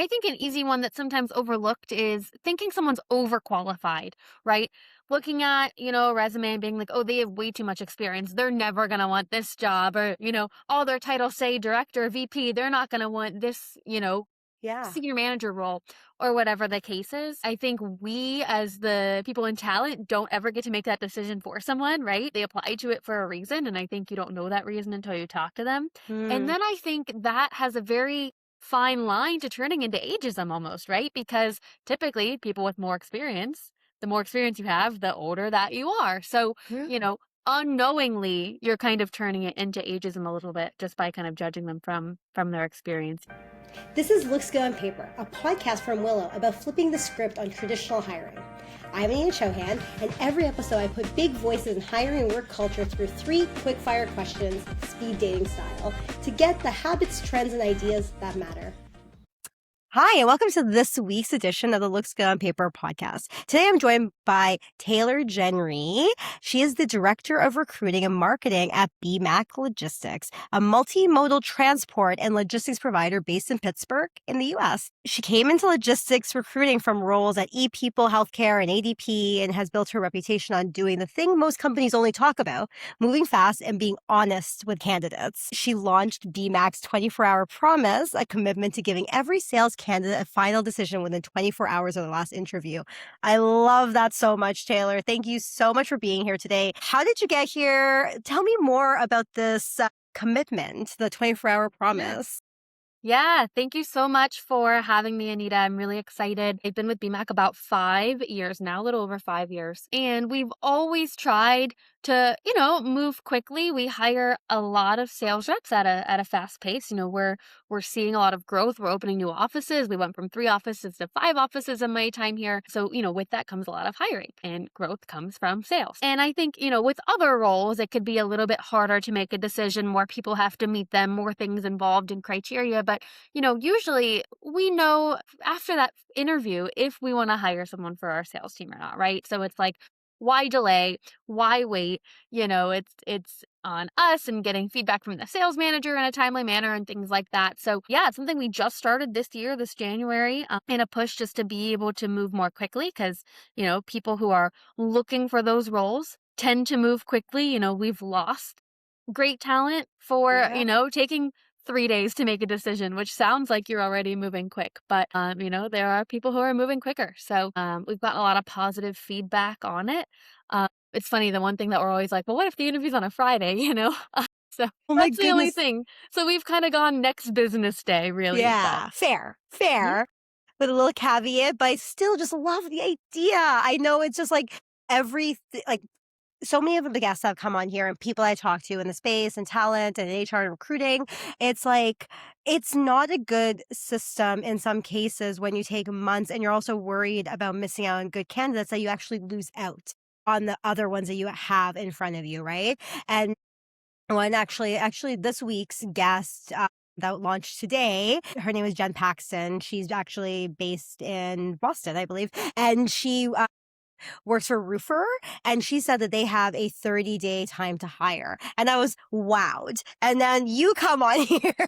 I think an easy one that's sometimes overlooked is thinking someone's overqualified, right? Looking at, a resume and being like, oh, they have way too much experience. They're never going to want this job. Or, all their titles say director, VP. They're not going to want this, Yeah. senior manager role or whatever the case is. I think we, as the people in talent, don't ever get to make that decision for someone, right? They apply to it for a reason. And I think you don't know that reason until you talk to them. And Mm, then I think that has a very fine line to turning into ageism almost, right? Because typically people with more experience, the more experience you have, the older that you are. So, true. unknowingly, you're kind of turning it into ageism a little bit just by kind of judging them from their experience. This is Looks Good on Paper, a podcast from Willow about flipping the script on traditional hiring. I'm Ian Chohan, and every episode I put big voices in hiring and work culture through 3 quick-fire questions, speed dating style, to get the habits, trends, and ideas that matter. Hi, and welcome to this week's edition of the Looks Good on Paper podcast. Today I'm joined by Taylor Genry. She is the Director of Recruiting and Marketing at Beemac Logistics, a multimodal transport and logistics provider based in Pittsburgh in the U.S. She came into logistics recruiting from roles at ePeople, Healthcare, and ADP, and has built her reputation on doing the thing most companies only talk about, moving fast and being honest with candidates. She launched Beemac's 24-hour promise, a commitment to giving every sales candidate a final decision within 24 hours of the last interview. I love that so much, Taylor. Thank you so much for being here today. How did you get here? Tell me more about this commitment, the 24-hour Yeah. promise. Yeah, thank you so much for having me, Anita. I'm really excited. I've been with BMAC about 5 years now, a little over 5 years. And we've always tried to, move quickly. We hire a lot of sales reps at a fast pace. We're seeing a lot of growth. We're opening new offices. We went from 3 offices to 5 offices in my time here. So, with that comes a lot of hiring, and growth comes from sales. And I think, with other roles, it could be a little bit harder to make a decision. More people have to meet them, more things involved in criteria. But usually we know after that interview if we want to hire someone for our sales team or not, right? So it's like, why delay? Why wait? It's on us and getting feedback from the sales manager in a timely manner and things like that. So yeah, it's something we just started this year, this January, in a push just to be able to move more quickly because, people who are looking for those roles tend to move quickly. We've lost great talent for, Yeah. taking 3 days to make a decision, which sounds like you're already moving quick, but, there are people who are moving quicker. So, we've gotten a lot of positive feedback on it. It's funny, the one thing that we're always like, well, what if the interview's on a Friday, So Oh my that's the only goodness. thing. So we've kind of gone next business day, really, but Yeah. Fair. Mhm. Fair. With a little caveat, but I still just love the idea. I know it's just like like so many of the guests that have come on here and people I talk to in the space and talent and HR and recruiting, it's like, it's not a good system in some cases when you take months and you're also worried about missing out on good candidates that you actually lose out on the other ones that you have in front of you, right? And one actually this week's guest that launched today, her name is Jen Paxton. She's actually based in Boston, I believe. And she works for a roofer, and she said that they have a 30-day time to hire. And I was wowed. And then you come on here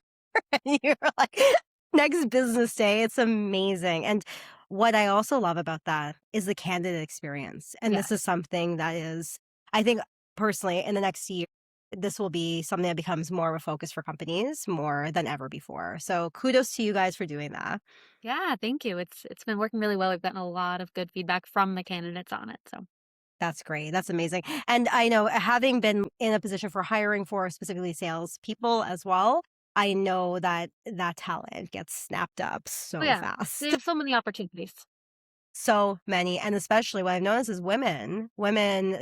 and you're like, next business day. It's amazing. And what I also love about that is the candidate experience. And this is Yes. something that is, I think personally, in the next year, this will be something that becomes more of a focus for companies more than ever before. So kudos to you guys for doing that. Yeah, thank you. It's been working really well. We've gotten a lot of good feedback from the candidates on it, so That's great. That's amazing. And I know having been in a position for hiring for specifically sales people as well, I know that that talent gets snapped up oh, so yeah. fast. There's so many opportunities. So many. And especially what I've noticed is women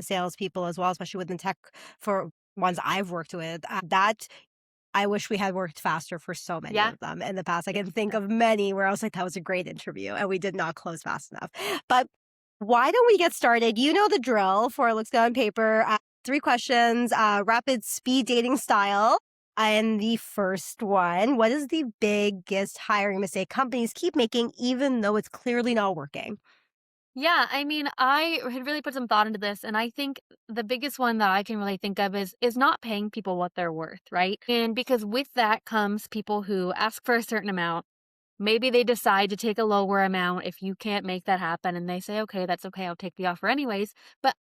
salespeople as well, especially within tech for ones I've worked with, that I wish we had worked faster for so many Yeah. of them in the past. I Yeah. can think Yeah. of many where I was like, that was a great interview and we did not close fast enough. But why don't we get started? You know the drill for Looks Good on Paper. 3 questions, rapid speed dating style. And the first one, what is the biggest hiring mistake companies keep making even though it's clearly not working? Yeah, I mean, I had really put some thought into this, and I think the biggest one that I can really think of is not paying people what they're worth, right? And because with that comes people who ask for a certain amount, maybe they decide to take a lower amount if you can't make that happen and they say, okay, that's okay, I'll take the offer anyways. But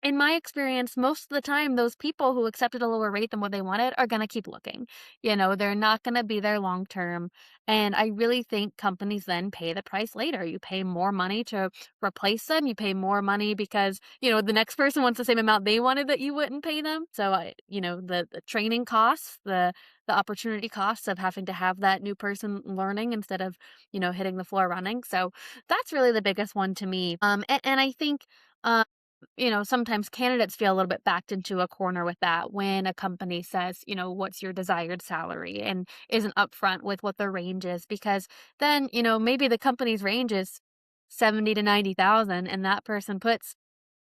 in my experience, most of the time, those people who accepted a lower rate than what they wanted are going to keep looking. They're not going to be there long term. And I really think companies then pay the price later. You pay more money to replace them. You pay more money because, the next person wants the same amount they wanted that you wouldn't pay them. So, the training costs, the opportunity costs of having to have that new person learning instead of, hitting the floor running. So that's really the biggest one to me. And I think, um, sometimes candidates feel a little bit backed into a corner with that when a company says, what's your desired salary and isn't upfront with what their range is, because then, maybe the company's range is 70 to 90,000 and that person puts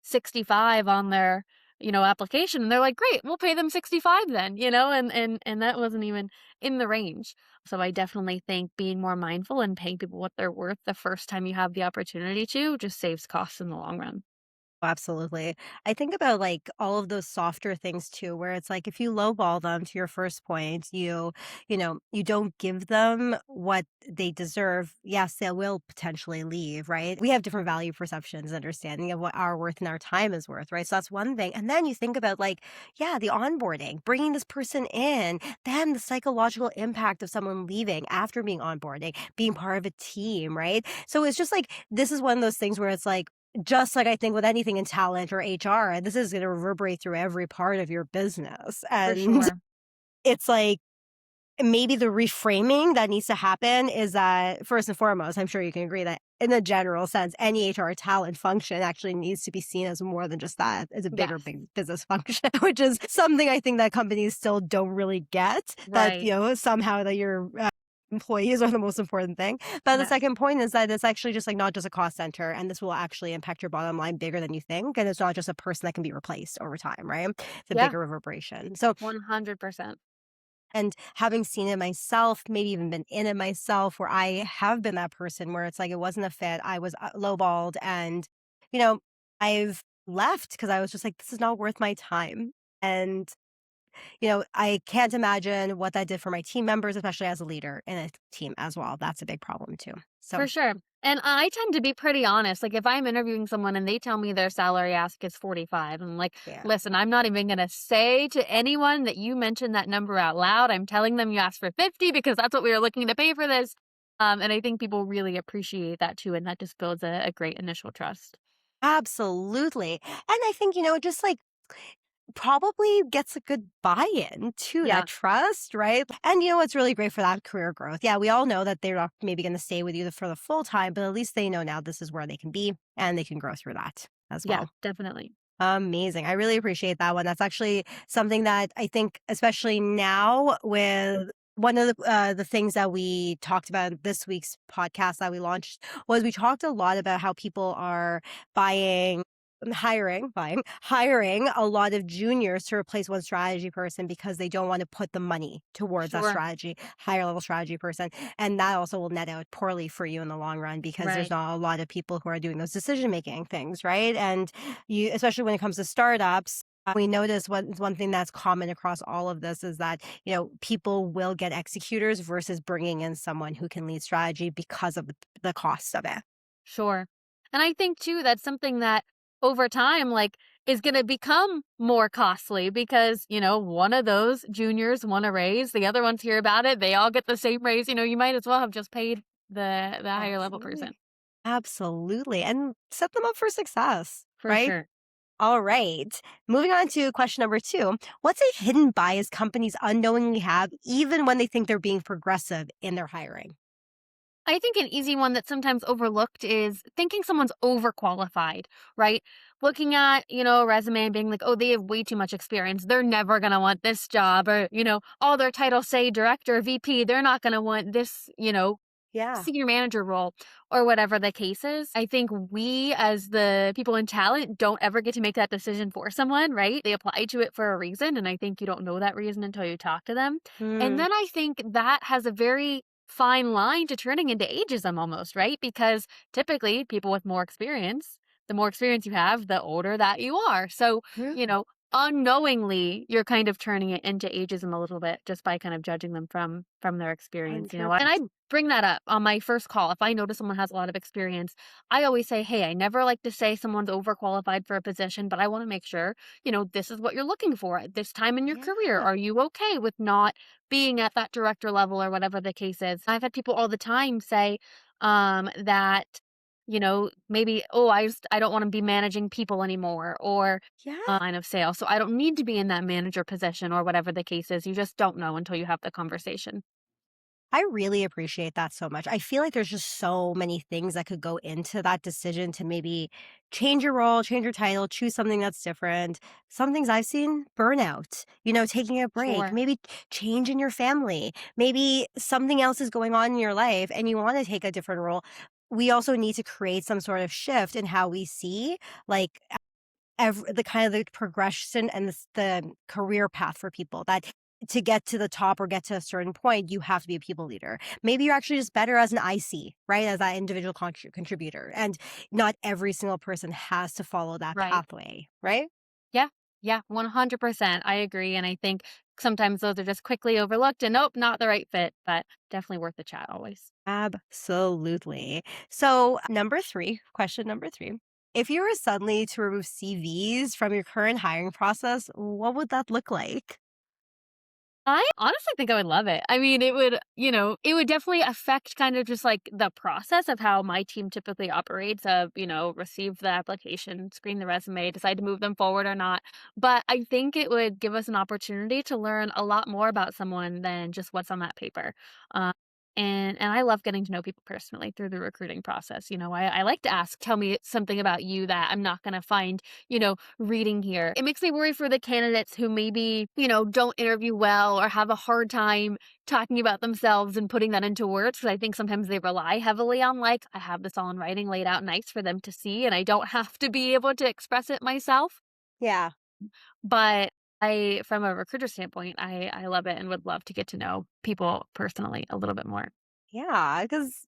65 on their, application and they're like, great, we'll pay them 65 then, and that wasn't even in the range. So I definitely think being more mindful and paying people what they're worth the first time you have the opportunity to just saves costs in the long run. Absolutely. I think about like all of those softer things too, where it's like if you lowball them to your first point, you don't give them what they deserve. Yes, they will potentially leave, right? We have different value perceptions, understanding of what our worth and our time is worth, right? So that's one thing. And then you think about like, yeah, the onboarding, bringing this person in, then the psychological impact of someone leaving after being onboarding, being part of a team, right? So it's just like, this is one of those things where it's like, just like I think with anything in talent or HR, this is gonna reverberate through every part of your business, For and sure. it's like, maybe the reframing that needs to happen is that, first and foremost, I'm sure you can agree that in a general sense, any HR talent function actually needs to be seen as more than just that. It's a bigger Yes. big business function, which is something I think that companies still don't really get, that, Right. somehow that your, employees are the most important thing. But the Yes. second point is that it's actually just, like, not just a cost center, and this will actually impact your bottom line bigger than you think, and it's not just a person that can be replaced over time, right? It's a Yeah. bigger reverberation. So, 100%. and having seen it myself, maybe even been in it myself, where I have been that person where it's like it wasn't a fit. I was lowballed, and you know, I've left because I was just like, this is not worth my time. And I can't imagine what that did for my team members, especially as a leader in a team as well. That's a big problem too. So For sure. And I tend to be pretty honest. Like if I'm interviewing someone and they tell me their salary ask is 45, I'm like, yeah. listen, I'm not even going to say to anyone that you mentioned that number out loud. I'm telling them you asked for 50 because that's what we were looking to pay for this. And I think people really appreciate that too. And that just builds a great initial trust. Absolutely. And I think, just like probably gets a good buy-in to that Yeah. trust, right? And what's really great for that career growth. Yeah, we all know that they're not maybe going to stay with you for the full time, but at least they know now this is where they can be and they can grow through that as Yeah, well. definitely. Amazing. I really appreciate that one. That's actually something that I think, especially now, with one of the things that we talked about in this week's podcast that we launched, was we talked a lot about how people are hiring a lot of juniors to replace one strategy person because they don't want to put the money towards that Sure. higher level strategy person. And that also will net out poorly for you in the long run because there's Right. not a lot of people who are doing those decision making things, right? And you, especially when it comes to startups, we notice one thing that's common across all of this is that people will get executors versus bringing in someone who can lead strategy because of the cost of it. Sure. And I think too that's something that over time is going to become more costly because, one of those juniors want a raise, the other ones hear about it, they all get the same raise, you might as well have just paid the higher level person. Absolutely. Absolutely. And set them up for success, For right? sure. All right. Moving on to question number two. What's a hidden bias companies unknowingly have, even when they think they're being progressive in their hiring? I think an easy one that's sometimes overlooked is thinking someone's overqualified, right? Looking at, a resume and being like, oh, they have way too much experience. They're never going to want this job. Or, all their titles say director, VP. They're not going to want this, Yeah. senior manager role or whatever the case is. I think we as the people in talent don't ever get to make that decision for someone, right? They apply to it for a reason. And I think you don't know that reason until you talk to them. And Hmm. then I think that has a very fine line to turning into ageism almost, right? Because typically people with more experience, the more experience you have, the older that you are. So, Hmm. unknowingly, you're kind of turning it into ageism a little bit just by kind of judging them from their experience, you know? And I 100%. bring that up on my first call. If I notice someone has a lot of experience, I always say, "Hey, I never like to say someone's overqualified for a position, but I want to make sure, this is what you're looking for at this time in your career. Yeah. Are you okay with not being at that director level or whatever the case is?" I've had people all the time say that maybe, "Oh, I don't want to be managing people anymore," or Yeah. line of sales. So I don't need to be in that manager position or whatever the case is. You just don't know until you have the conversation. I really appreciate that so much. I feel like there's just so many things that could go into that decision to maybe change your role, change your title, choose something that's different. Some things I've seen burnout, taking a break, Sure. maybe change in your family, maybe something else is going on in your life and you want to take a different role. We also need to create some sort of shift in how we see like the kind of the progression and the career path for people that to get to the top or get to a certain point, you have to be a people leader. Maybe you're actually just better as an IC, right? As that individual contributor. And not every single person has to follow that Right. pathway, right? Yeah. Yeah. 100%. I agree. And I think sometimes those are just quickly overlooked and nope, not the right fit, but definitely worth the chat always. Absolutely. So, question number three. If you were suddenly to remove CVs from your current hiring process, what would that look like? I honestly think I would love it. I mean, it would definitely affect kind of just like the process of how my team typically operates of, receive the application, screen the resume, decide to move them forward or not. But I think it would give us an opportunity to learn a lot more about someone than just what's on that paper. Um, and I love getting to know people personally through the recruiting process. I like to ask, tell me something about you that I'm not going to find, reading here. It makes me worry for the candidates who maybe, don't interview well or have a hard time talking about themselves and putting that into words. Cause I think sometimes they rely heavily on, like, I have this all in writing laid out nice for them to see, and I don't have to be able to express it myself. Yeah. But from a recruiter standpoint, I love it and would love to get to know people personally a little bit more. Yeah, because,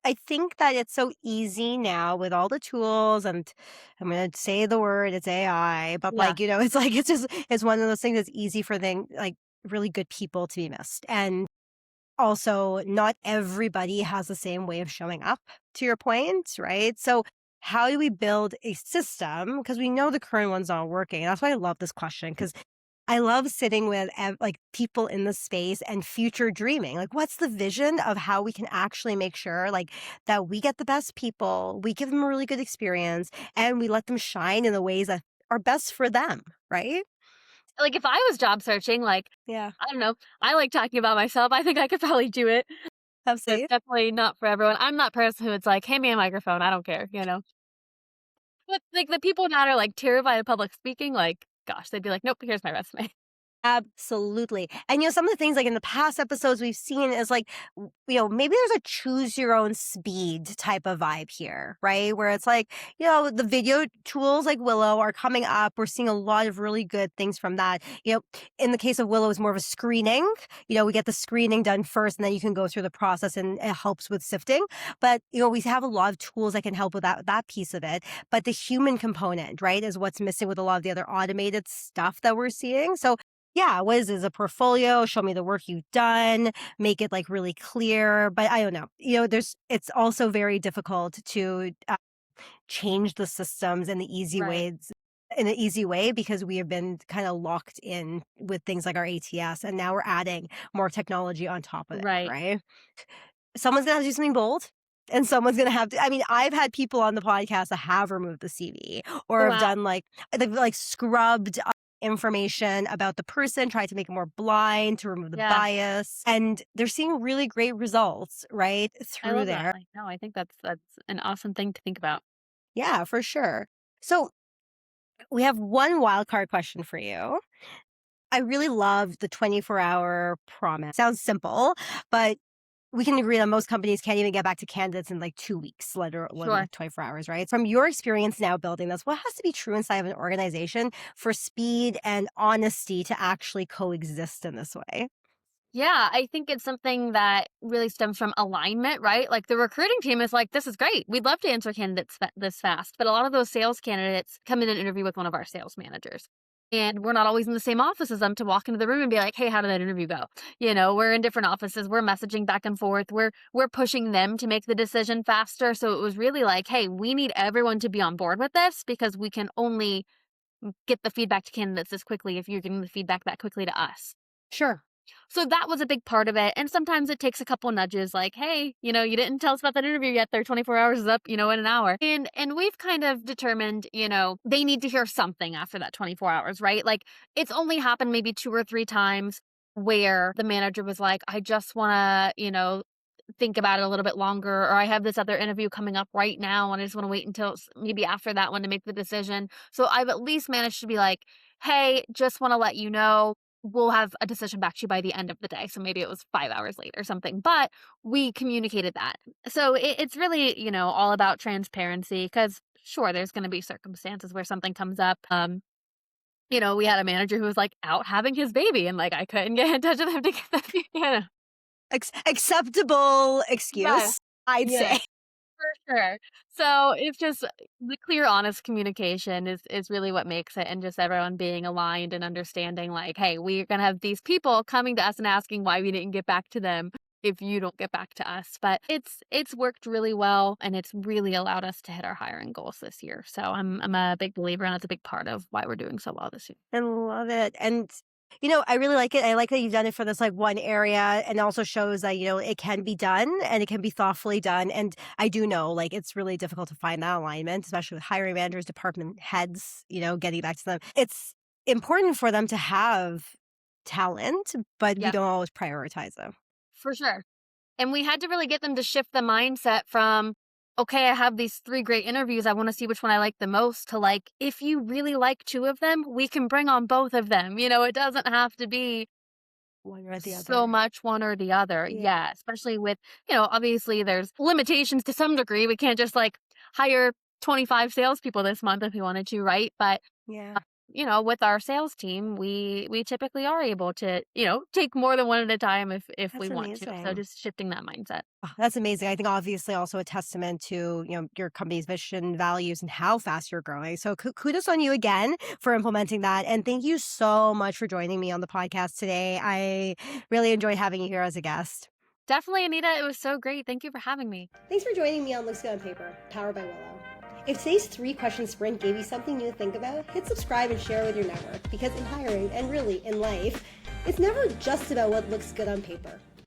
I think that it's so easy now with all the tools, and I'm gonna say the word, it's AI, but Yeah. it's like it's one of those things that's easy for like really good people to be missed. And also not everybody has the same way of showing up, to your point, right? So how do we build a system? Because we know the current one's not working. That's why I love this question, because I love sitting with like people in the space and future dreaming. Like, what's the vision of how we can actually make sure like that we get the best people, we give them a really good experience, and we let them shine in the ways that are best for them, right? Like, if I was job searching, like, Yeah, I don't know, I like talking about myself. I think I could probably do it. But it's absolutely. definitely not for everyone. I'm that person who it's like, "Hand me a microphone, I don't care?" But, like, the people that are, like, terrified of public speaking, like, gosh, they'd be like, "Nope, here's my resume." Absolutely. And, some of the things like in the past episodes we've seen is like, maybe there's a choose your own speed type of vibe here, right? Where it's like, the video tools like Willow are coming up. We're seeing a lot of really good things from that. In the case of Willow, it's more of a screening. We get the screening done first and then you can go through the process and it helps with sifting. But, we have a lot of tools that can help with that piece of it. But the human component, right, is what's missing with a lot of the other automated stuff that we're seeing. So yeah, what is this, a portfolio? Show me the work you've done, make it like really clear. But I don't know. It's also very difficult to change the systems Right. in an easy way because we have been kind of locked in with things like our ATS, and now we're adding more technology on top of it, Right. right? Someone's gonna have to do something bold. And someone's gonna have to, I mean, I've had people on the podcast that have removed the CV or Oh, have wow. done they've like scrubbed information about the person, tried to make it more blind to remove the Yeah. bias. And they're seeing really great results, right? I Through love that. there. Like, no, I think that's an awesome thing to think about. Yeah, for sure. So we have one wild card question for you. I really love the 24-hour promise. Sounds simple, but we can agree that most companies can't even get back to candidates in like 2 weeks, let alone Sure. 24 hours, right? From your experience now building this, what has to be true inside of an organization for speed and honesty to actually coexist in this way? Yeah, I think it's something that really stems from alignment, right? Like, the recruiting team is like, "This is great. We'd love to answer candidates this fast." But a lot of those sales candidates come in and interview with one of our sales managers. and we're not always in the same office as them to walk into the room and be like, "Hey, how did that interview go?" We're in different offices, we're messaging back and forth, we're pushing them to make the decision faster, so it was really like, "Hey, we need everyone to be on board with this because we can only get the feedback to candidates as quickly if you're getting the feedback that quickly to us." Sure. So that was a big part of it, and sometimes it takes a couple nudges like, "Hey, you didn't tell us about that interview yet. Their 24 hours is up, in an hour." And we've kind of determined, they need to hear something after that 24 hours, right? Like, it's only happened maybe 2 or 3 times where the manager was like, "I just wanna, think about it a little bit longer," or "I have this other interview coming up right now, and I just wanna wait until maybe after that one to make the decision." So I've at least managed to be like, "Hey, just wanna let you know, we'll have a decision back to you by the end of the day." So maybe it was 5 hours late or something, but we communicated that. So it's really, all about transparency because sure, there's gonna be circumstances where something comes up. We had a manager who was, like, out having his baby, and, like, I couldn't get in touch with him to get that Acceptable Yes. excuse, I'd Yes. say. For sure. So it's just the clear, honest communication is really what makes it, and just everyone being aligned and understanding, like, hey, we're gonna have these people coming to us and asking why we didn't get back to them if you don't get back to us. But it's worked really well, and it's really allowed us to hit our hiring goals this year. So I'm a big believer, and that's a big part of why we're doing so well this year. I love it. And, I really like it. I like that you've done it for this like one area and also shows that, it can be done and it can be thoughtfully done. And I do know like it's really difficult to find that alignment, especially with hiring managers, department heads, getting back to them. It's important for them to have talent, but we Yep, don't always prioritize them. for sure. And we had to really get them to shift the mindset from, "Okay, I have these 3 great interviews, I wanna see which one I like the most," to, like, "If you really like 2 of them, we can bring on both of them." It doesn't have to be One or the so other. much one or the other. Yeah, Yeah, especially with, obviously there's limitations to some degree. We can't just, like, hire 25 salespeople this month if we wanted to, right? But yeah. with our sales team, we typically are able to, take more than one at a time if we That's want to. So amazing. just shifting that mindset. Oh, that's amazing. I think obviously also a testament to, your company's mission, values, and how fast you're growing. So kudos on you again for implementing that. And thank you so much for joining me on the podcast today. I really enjoyed having you here as a guest. Definitely, Anita. It was so great. Thank you for having me. Thanks for joining me on Looks Good on Paper, powered by Willow. If today's 3-question sprint gave you something new to think about, hit subscribe and share with your network because in hiring and really in life, it's never just about what looks good on paper.